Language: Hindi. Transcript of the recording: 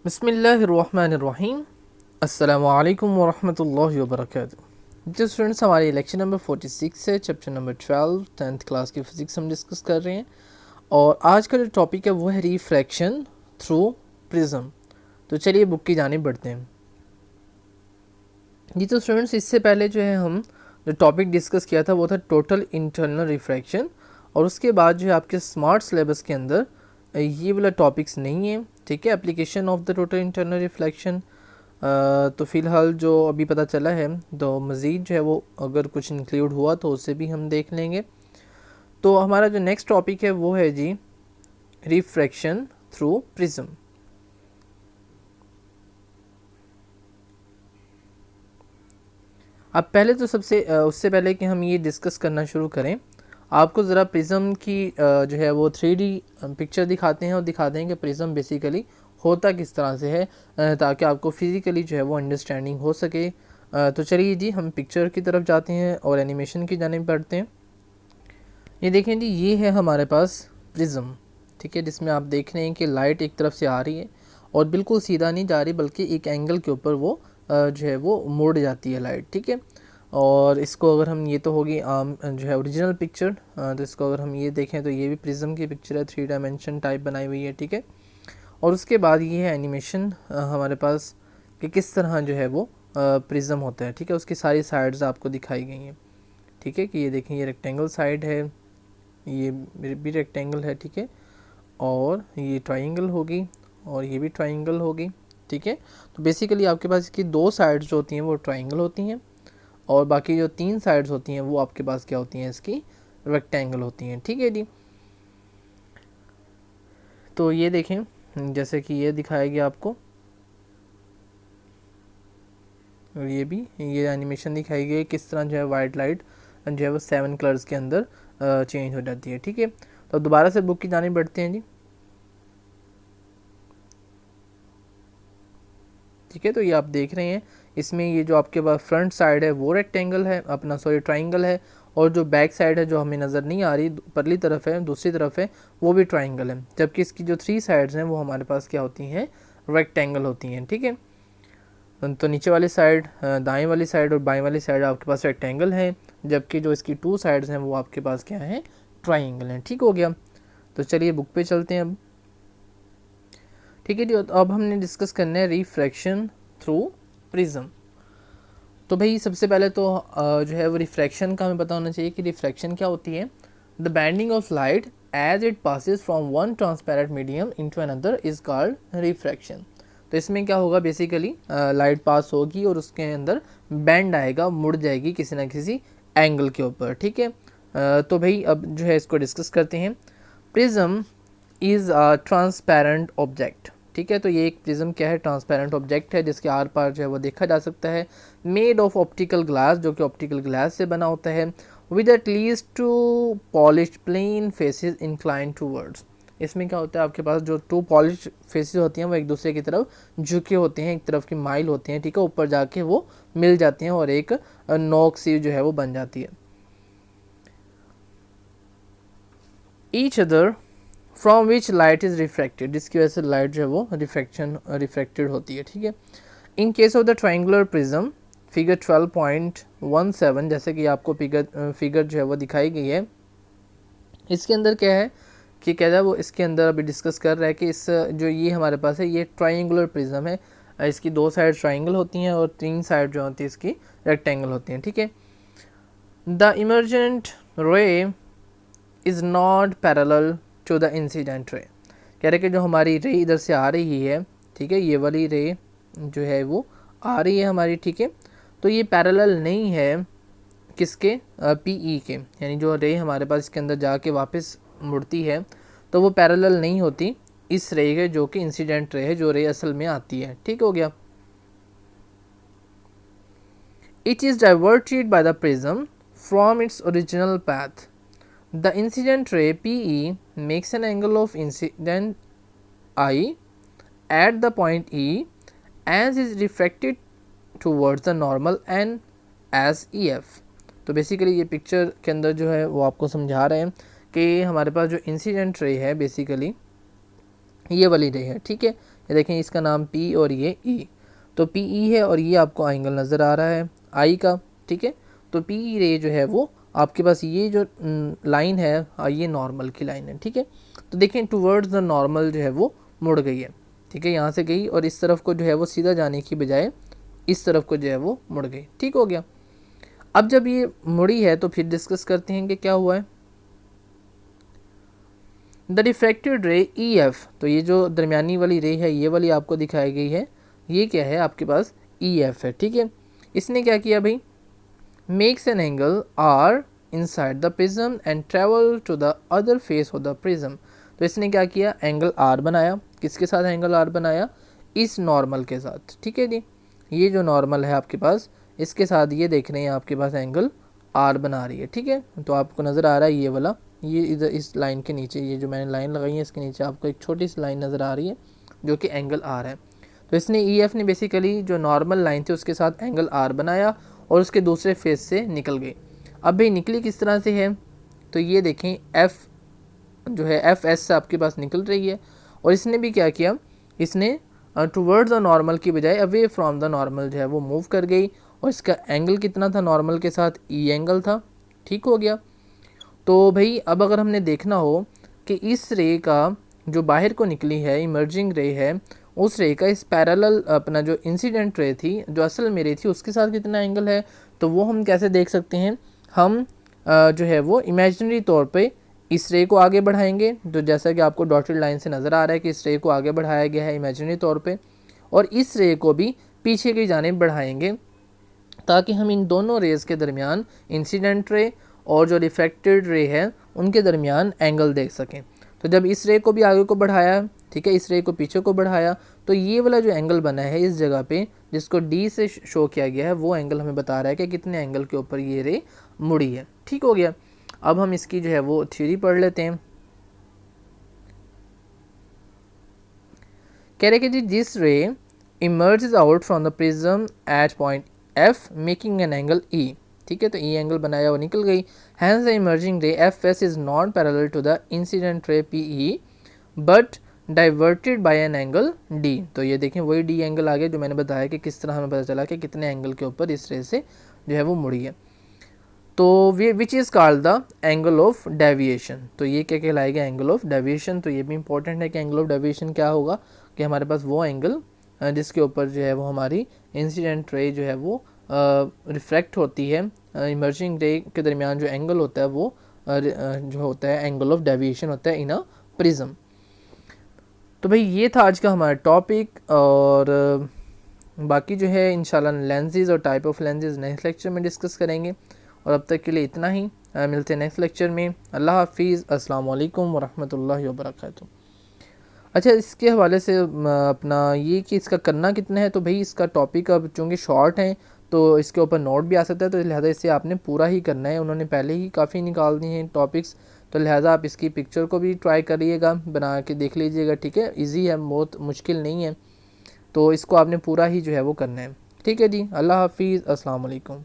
बिस्मिल्लाहिर्रहमानिर्रहीम। अस्सलामुअलैकुम वरहमतुल्लाहि वबरकातुहू। जो स्टूडेंट्स, हमारी लेक्चर नंबर 46 है, चैप्टर नंबर 12, 10th क्लास की फ़िज़िक्स हम डिस्कस कर रहे हैं। और आज का जो टॉपिक है वो है रिफ्रैक्शन थ्रू प्रिज्म। तो चलिए बुक की जानिब बढ़ते हैं जी। तो स्टूडेंट्स, इससे पहले जो है हम जो टॉपिक डिस्कस किया था वो था टोटल इंटरनल रिफ्रैक्शन। और उसके बाद जो है आपके स्मार्ट सिलेबस के अंदर ये वाला टॉपिक्स नहीं है, ठीक है। Application of the total internal reflection. तो फ़िलहाल जो अभी पता चला है, तो मज़ीद जो है वो अगर कुछ इंक्लूड हुआ तो उसे भी हम देख लेंगे। तो हमारा जो नेक्स्ट टॉपिक है वो है जी रिफ्रैक्शन थ्रू प्रिज्म। अब पहले तो सबसे उससे पहले कि हम ये डिस्कस करना शुरू करें, आपको ज़रा प्रिज्म की जो है वो 3D पिक्चर दिखाते हैं और दिखाते हैं कि प्रिज्म बेसिकली होता किस तरह से है, ताकि आपको फिज़िकली जो है वो अंडरस्टैंडिंग हो सके। तो चलिए जी, हम पिक्चर की तरफ जाते हैं और एनिमेशन की जानिब बढ़ते हैं। ये देखें जी, ये है हमारे पास प्रिज्म, ठीक है, जिसमें आप देख रहे हैं कि लाइट एक तरफ से आ रही है और बिल्कुल सीधा नहीं जा रही, बल्कि एक एंगल के ऊपर वो जो है वो मुड़ जाती है लाइट, ठीक है। और इसको अगर हम, ये तो होगी आम जो है ओरिजिनल पिक्चर, तो इसको अगर हम ये देखें तो ये भी प्रिज्म की पिक्चर है, 3 डायमेंशन टाइप बनाई हुई है, ठीक है। और उसके बाद ये है एनिमेशन हमारे पास कि किस तरह जो है वो प्रिज्म होता है, ठीक है। उसकी सारी साइड्स आपको दिखाई गई हैं, ठीक है। कि ये देखें, ये रेक्टेंगल साइड है, ये भी रेक्टेंगल है, ठीक है। और ये ट्राइंगल होगी और ये भी ट्राइंगल होगी, ठीक है। तो बेसिकली आपके पास इसकी दो साइड्स जो होती हैं वो ट्राइंगल होती हैं, और बाकी जो 3 साइड्स होती हैं वो आपके पास क्या होती हैं, इसकी रेक्टेंगल होती हैं, ठीक है जी। तो ये देखें, जैसे कि ये दिखाया गया आपको, और ये एनिमेशन दिखाई गई किस तरह जो है वाइट लाइट जो है वो 7 कलर्स के अंदर चेंज हो जाती है, ठीक है। तो दोबारा से बुक की जानिब बढ़ते हैं जी, ठीक है। तो ये आप देख रहे हैं, इसमें ये जो आपके पास फ्रंट साइड है वो रेक्टेंगल है, अपना सॉरी ट्राइंगल है, और जो बैक साइड है जो हमें नज़र नहीं आ रही, परली तरफ है, दूसरी तरफ है, वो भी ट्राइंगल है। जबकि इसकी जो 3 साइड्स हैं वो हमारे पास क्या होती हैं, रेक्टेंगल होती हैं, ठीक है। तो नीचे वाली साइड, दाएं वाली साइड और बाएं वाली साइड आपके पास रेक्टेंगल है, जबकि जो इसकी 2 साइड्स हैं वो आपके पास क्या है, ट्राइंगल हैं, ठीक हो गया। तो चलिए बुक पे चलते हैं अब, ठीक है जी। अब हमने डिस्कस करना है रिफ्रैक्शन थ्रू प्रिज्म। तो भाई सबसे पहले तो जो है वो रिफ्रैक्शन का हमें पता होना चाहिए कि रिफ्रैक्शन क्या होती है। The bending of light as it passes from one transparent medium into another is called refraction. तो इसमें क्या होगा, बेसिकली लाइट पास होगी और उसके अंदर बैंड आएगा, मुड़ जाएगी किसी ना किसी एंगल के ऊपर, ठीक है। तो भाई अब जो है इसको डिस्कस करते हैं। Prism is a transparent object, ठीक है। तो ये एक प्रिज्म क्या है, ट्रांसपेरेंट ऑब्जेक्ट है जिसके आर पार जो है वो देखा जा सकता है। मेड ऑफ ऑप्टिकल ग्लास, जो कि ऑप्टिकल ग्लास से बना होता है। With at least two polished plane faces inclined towards. इसमें क्या होता है, आपके पास जो 2 पॉलिश फेसेस होती हैं वो एक दूसरे की तरफ झुके होते हैं, एक तरफ की माइल होते हैं, ठीक है। ऊपर जाके वो मिल जाते हैं और एक नोक सी जो है वो बन जाती है। Each other from which light is refracted, जिसकी वजह से लाइट जो है वो रिफ्रैक्टेड होती है, ठीक है। In case of the triangular prism figure 12.17, जैसे कि आपको फिगर जो है वो दिखाई गई है, इसके अंदर क्या है कि क्या है वो इसके अंदर अभी डिस्कस कर रहा है कि इस जो ये हमारे पास है ये ट्राइंगुलर प्रिज्म है। इसकी 2 साइड ट्राइंगल होती हैं और 3 साइड जो होती है इसकी रेक्टेंगल होती हैं, ठीक है। The emergent ray is not parallel to the incident ray. कह रहे कि जो हमारी रे इधर से आ रही है, ठीक है, ये वाली रे जो है वो आ रही है हमारी, ठीक है। तो ये पैरेलल नहीं है किसके, पीई के, यानी जो रे हमारे पास इसके अंदर जाके वापस मुड़ती है तो वो पैरेलल नहीं होती इस रे के, जो कि इंसिडेंट रे है, जो रे असल में आती है, ठीक हो गया। It is diverted by the prism from its original path. The incident ray PE makes an angle of incident I at the point E as is refracted towards the normal N as EF। तो बेसिकली ये पिक्चर के अंदर जो है वो आपको समझा रहे हैं कि हमारे पास जो इंसिडेंट रे है बेसिकली ये वाली रे है, ठीक है। ये देखें इसका नाम P और ये E, तो PE है और ये आपको एंगल नज़र आ रहा है I का, ठीक है। तो PE रे जो है वो आपके पास ये जो लाइन है ये नॉर्मल की लाइन है, ठीक है। तो देखें टूवर्ड्स द नॉर्मल जो है वो मुड़ गई है, ठीक है, यहाँ से गई और इस तरफ को जो है वो सीधा जाने की बजाय इस तरफ को जो है वो मुड़ गई, ठीक हो गया। अब जब ये मुड़ी है तो फिर डिस्कस करते हैं कि क्या हुआ है। द रिफ्रैक्टेड रे EF, तो ये जो दरमियानी वाली रे है ये वाली आपको दिखाई गई है, ये क्या है आपके पास EF है, ठीक है। इसने क्या किया भाई, makes an angle R inside the prism and travel to the other face of the prism. तो इसने क्या किया, एंगल R बनाया, किसके साथ एंगल R बनाया, इस नॉर्मल के साथ, ठीक है जी। ये जो नॉर्मल है आपके पास इसके साथ ये देख रहे हैं आपके पास एंगल R बना रही है, ठीक है। तो आपको नज़र आ रहा है ये वाला, ये इधर इस लाइन के नीचे, ये जो मैंने लाइन लगाई है इसके नीचे आपको एक छोटी सी लाइन नज़र आ रही है जो कि एंगल R है। तो इसने EF ने बेसिकली जो नॉर्मल लाइन थी उसके साथ एंगल R बनाया और उसके दूसरे फेस से निकल गई। अब भाई निकली किस तरह से है, तो ये देखें F जो है FS से आपके पास निकल रही है और इसने भी क्या किया, इसने टूवर्ड्स द नॉर्मल की बजाय अवे फ्रॉम द नॉर्मल जो है वो मूव कर गई और इसका एंगल कितना था नॉर्मल के साथ, E एंगल था, ठीक हो गया। तो भाई अब अगर हमने देखना हो कि इस रे का जो बाहर को निकली है इमर्जिंग रे है, उस रे का इस पैरेलल अपना जो इंसिडेंट रे थी जो असल में रे थी उसके साथ कितना एंगल है, तो वो हम कैसे देख सकते हैं, हम जो है वो इमेजिनरी तौर पे इस रे को आगे बढ़ाएंगे, तो जैसा कि आपको डॉटेड लाइन से नज़र आ रहा है कि इस रे को आगे बढ़ाया गया है इमेजिनरी तौर पे, और इस रे को भी पीछे की जानिब बढ़ाएंगे ताकि हम इन दोनों रेज़ के दरमियान इंसिडेंट रे और जो रिफ्रैक्टेड रे है उनके दरमियान एंगल देख सकें। तो जब इस रे को भी आगे को बढ़ाया, ठीक है, इस रे को पीछे को बढ़ाया, तो ये वाला जो एंगल बना है इस जगह पे जिसको D से शो किया गया है वो एंगल हमें बता रहा है कि कितने एंगल के ऊपर ये रे मुड़ी है, ठीक हो गया। अब हम इसकी जो है वो थ्योरी पढ़ लेते हैं। कह रहे कि जी this ray emerges out from the prism at point F making an angle E, ठीक है, तो E एंगल बनाया वो निकल गई। Hence the emerging ray FS is not parallel to the incident ray PE but diverted by an angle D। तो ये देखें वही D एंगल आ गया जो मैंने बताया कि किस तरह हमें पता चला कि कितने एंगल के ऊपर इस रे से जो है वो मुड़ी है। तो which is called the angle of deviation, तो ये क्या कहलाएगा, एंगल ऑफ डेविएशन। तो ये भी इंपॉर्टेंट है कि एंगल ऑफ डेविएशन क्या होगा, कि हमारे पास वो एंगल जिसके ऊपर जो है वो हमारी इंसिडेंट रे जो है वो रिफ्रैक्ट होती है, इमर्जिंग रे के दरमियान जो एंगल होता है वो जो होता है एंगल ऑफ डेविएशन होता है इन अ प्रिज्म। तो भाई ये था आज का हमारा टॉपिक, और बाकी जो है इंशाल्लाह लेंसेज और type of lenses next lecture में डिस्कस करेंगे। और अब तक के लिए इतना ही, मिलते हैं नेक्स्ट लेक्चर में। अल्लाह हाफिज़, अस्सलाम वालेकुम वरहमतुल्लाहि वबरकातुहू। अच्छा, इसके हवाले से अपना ये कि इसका करना कितना है, तो भाई इसका टॉपिक अब चूँकि शॉर्ट है तो इसके ऊपर नोट भी आ सकता है, तो लिहाजा इससे आपने पूरा ही करना है। उन्होंने पहले ही काफ़ी निकाल दिए हैं टॉपिक्स, तो लिहाजा आप इसकी पिक्चर को भी ट्राई करिएगा, बना के देख लीजिएगा, ठीक है। इजी है, बहुत मुश्किल नहीं है, तो इसको आपने पूरा ही जो है वो करना है, ठीक है जी। अल्लाह हाफिज़, अस्सलाम वालेकुम।